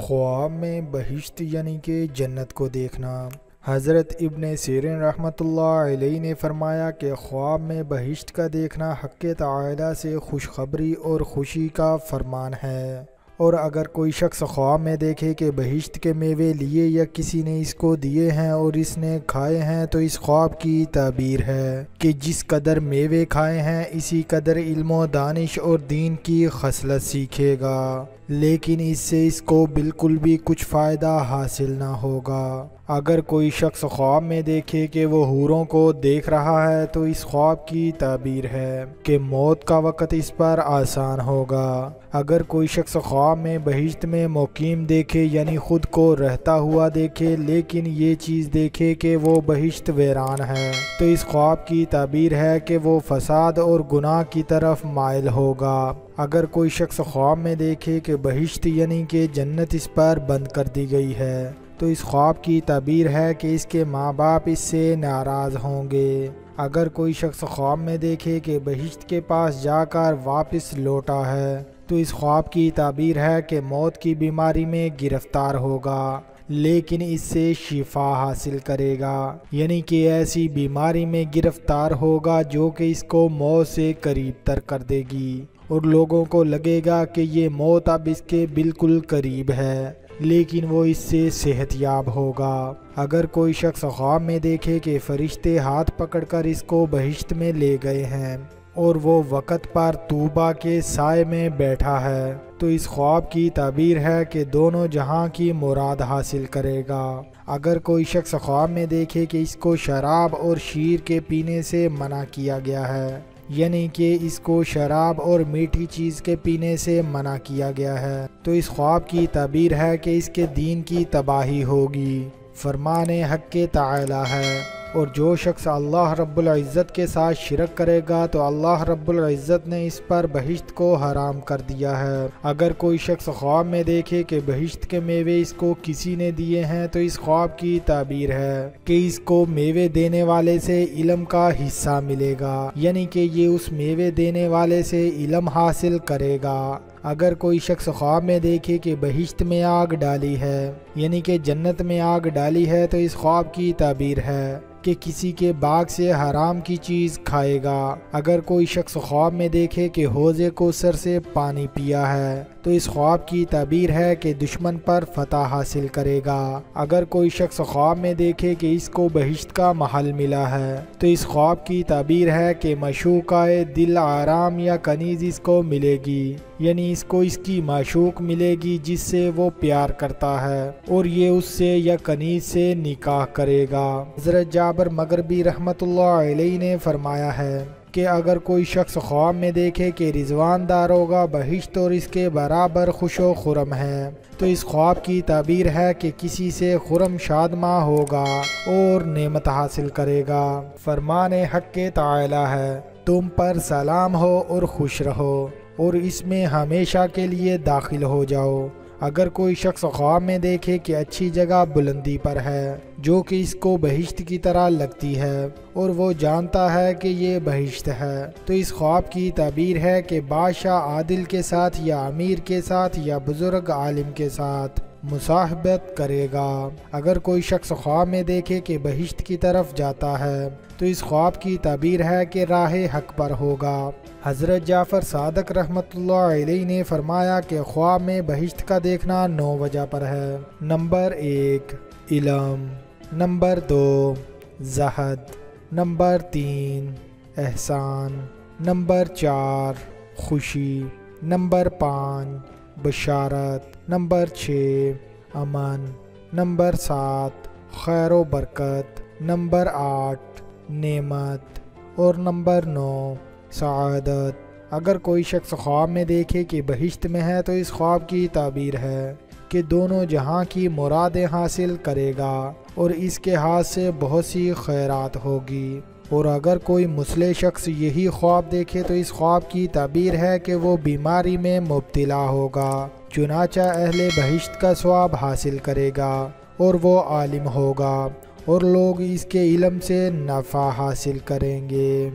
خواب میں بہشت یعنی کہ جنت کو دیکھنا۔ حضرت ابن سیرین رحمۃ اللہ علیہ نے فرمایا کہ خواب میں بہشت کا دیکھنا حق تعالی سے خوشخبری اور خوشی کا فرمان ہے، اور اگر کوئی شخص خواب میں دیکھے کہ بہشت کے میوے لیے یا کسی نے اس کو دیے ہیں اور اس نے کھائے ہیں تو اس خواب کی تعبیر ہے کہ جس قدر میوے کھائے ہیں اسی قدر علم و دانش اور دین کی خصلت سیکھے گا، لیکن اس سے اس کو بالکل بھی کچھ فائدہ حاصل نہ ہوگا۔ اگر کوئی شخص خواب میں دیکھے کہ وہ حوروں کو دیکھ رہا ہے تو اس خواب کی تعبیر ہے کہ موت کا وقت اس پر آسان ہوگا۔ اگر کوئی شخص خواب میں بہشت میں مقیم دیکھے یعنی خود کو رہتا ہوا دیکھے لیکن یہ چیز دیکھے کہ وہ بہشت ویران ہے تو اس خواب کی تعبیر ہے کہ وہ فساد اور گناہ کی طرف مائل ہوگا۔ اگر کوئی شخص خواب میں دیکھے کہ بہشت یعنی کہ جنت اس پر بند کر دی گئی ہے تو اس خواب کی تعبیر ہے کہ اس کے ماں باپ اس سے ناراض ہوں گے۔ اگر کوئی شخص خواب میں دیکھے کہ بہشت کے پاس جا کر واپس لوٹا ہے تو اس خواب کی تعبیر ہے کہ موت کی بیماری میں گرفتار ہوگا لیکن اس سے شفا حاصل کرے گا، یعنی کہ ایسی بیماری میں گرفتار ہوگا جو کہ اس کو موت سے قریب تر کر دے گی اور لوگوں کو لگے گا کہ یہ موت اب اس کے بالکل قریب ہے، لیکن وہ اس سے صحت یاب ہوگا۔ اگر کوئی شخص خواب میں دیکھے کہ فرشتے ہاتھ پکڑ کر اس کو بہشت میں لے گئے ہیں اور وہ وقت پر طوبہ کے سائے میں بیٹھا ہے تو اس خواب کی تعبیر ہے کہ دونوں جہاں کی مراد حاصل کرے گا۔ اگر کوئی شخص خواب میں دیکھے کہ اس کو شراب اور شیر کے پینے سے منع کیا گیا ہے، یعنی کہ اس کو شراب اور میٹھی چیز کے پینے سے منع کیا گیا ہے تو اس خواب کی تعبیر ہے کہ اس کے دین کی تباہی ہوگی۔ فرمان حق تعالی ہے، اور جو شخص اللہ رب العزت کے ساتھ شرک کرے گا تو اللہ رب العزت نے اس پر بہشت کو حرام کر دیا ہے۔ اگر کوئی شخص خواب میں دیکھے کہ بہشت کے میوے اس کو کسی نے دیے ہیں تو اس خواب کی تعبیر ہے کہ اس کو میوے دینے والے سے علم کا حصہ ملے گا، یعنی کہ یہ اس میوے دینے والے سے علم حاصل کرے گا۔ اگر کوئی شخص خواب میں دیکھے کہ بہشت میں آگ ڈالی ہے یعنی کہ جنت میں آگ ڈالی ہے تو اس خواب کی تعبیر ہے کہ کسی کے باغ سے حرام کی چیز کھائے گا۔ اگر کوئی شخص خواب میں دیکھے کہ حوض کوثر سے پانی پیا ہے تو اس خواب کی تعبیر ہے کہ دشمن پر فتح حاصل کرے گا۔ اگر کوئی شخص خواب میں دیکھے کہ اس کو بہشت کا محل ملا ہے تو اس خواب کی تعبیر ہے کہ معشوقۂ دل آرام یا کنیز اس کو ملے گی، یعنی اس کو اس کی معشوق ملے گی جس سے وہ پیار کرتا ہے اور یہ اس سے یا کنیز سے نکاح کرے گا۔ حضرت جابر مغربی رحمۃ اللہ علیہ نے فرمایا ہے کہ اگر کوئی شخص خواب میں دیکھے کہ رضوان داروغہ بہشت اور اس کے برابر خوش و خرم ہے تو اس خواب کی تعبیر ہے کہ کسی سے خرم شادماں ہوگا اور نعمت حاصل کرے گا۔ فرمان حق تعالی ہے، تم پر سلام ہو اور خوش رہو اور اس میں ہمیشہ کے لیے داخل ہو جاؤ۔ اگر کوئی شخص خواب میں دیکھے کہ اچھی جگہ بلندی پر ہے جو کہ اس کو بہشت کی طرح لگتی ہے اور وہ جانتا ہے کہ یہ بہشت ہے تو اس خواب کی تعبیر ہے کہ بادشاہ عادل کے ساتھ یا امیر کے ساتھ یا بزرگ عالم کے ساتھ مصاحبت کرے گا۔ اگر کوئی شخص خواب میں دیکھے کہ بہشت کی طرف جاتا ہے تو اس خواب کی تعبیر ہے کہ راہ حق پر ہوگا۔ حضرت جعفر صادق رحمۃ اللہ علیہ نے فرمایا کہ خواب میں بہشت کا دیکھنا 9 وجہ پر ہے۔ نمبر 1 علم، نمبر 2 زہد، نمبر 3 احسان، نمبر 4 خوشی، نمبر 5 بشارت، نمبر 6 امن، نمبر 7 خیر و برکت، نمبر 8 نعمت اور نمبر 9 سعادت۔ اگر کوئی شخص خواب میں دیکھے کہ بہشت میں ہے تو اس خواب کی تعبیر ہے کہ دونوں جہاں کی مرادیں حاصل کرے گا اور اس کے ہاتھ سے بہت سی خیرات ہوگی۔ اور اگر کوئی مسلح شخص یہی خواب دیکھے تو اس خواب کی تعبیر ہے کہ وہ بیماری میں مبتلا ہوگا، چنانچہ اہل بہشت کا ثواب حاصل کرے گا اور وہ عالم ہوگا اور لوگ اس کے علم سے نفع حاصل کریں گے۔